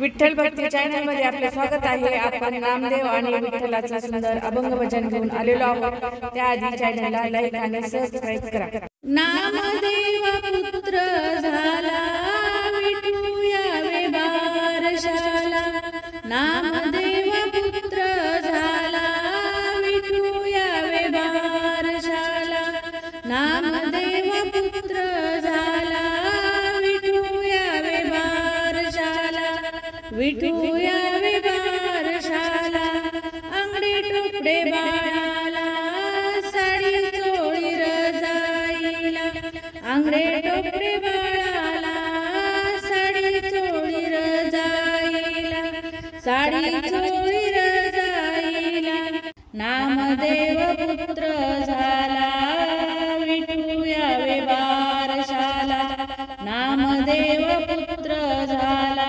विठ्ठल भक्ती channel मध्ये आपले स्वागत आहे। आपण नामदेव आणि विठ्ठलाचं सुंदर अभंग भजन घेऊन आलेलो आहोत। त्याआधी चॅनलला लाईक आणि सबस्क्राइब करा। नामदेव पुत्र झाला विठू यावे बारशाला। नामदेव पुत्र झाला विठू यावे बारशाला। नामदेव पुत्र झाला विठू यावे बारशाला। विठू यावे बारशाला। अंगडे टोपडे बाळाला साडी चोळी रजाईला। अंगडे टोपडे बाळाला साडी चोळी रजाईला। साडी चोळी रजाईला। नामदेव पुत्र झाला विठू यावे बारशाला। नामदेव पुत्र झाला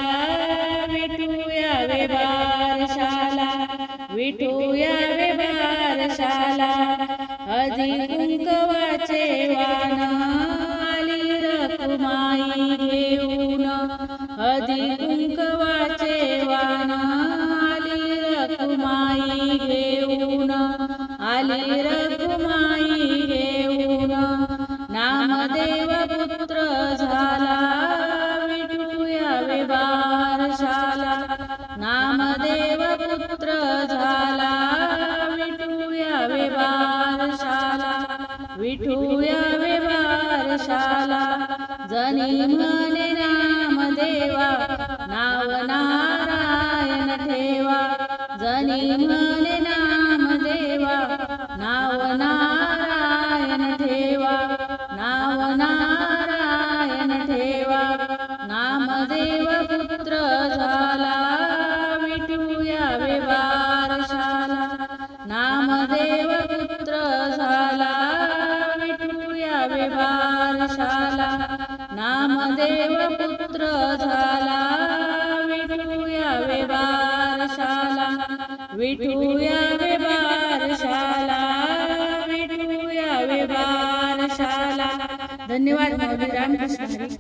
विठू यावे बारशाला। विठू यावे बारशाला। हळदी कुंकवाचे वाण आली रखुमाई घेऊन। हळदी कुंकवाचे वाण आली रखुमाई घेऊन। आली रखुमाई घेऊन। नामदेव पुत्र झाला विठू यावे बारशाला। नामदेव पुत्र झाला विठू यावे बारशाला। विठू यावे बारशाला। जनी म्हणे नामदेवा नाव नारायण ठेवा। जनी म्हणे नामदेवा नाव नारायण ठेवा। नाव नारायण ठेवा। नामदेव पुत्र झाला विठू यावे बारशाला। नामदेव पुत्र झाला विठू यावे बारशाला। नामदेव पुत्र झाला विठू यावे बारशाला। विठू यावे बारशाला। विठू यावे बारशाला। धन्यवाद। रामकृष्ण हरी।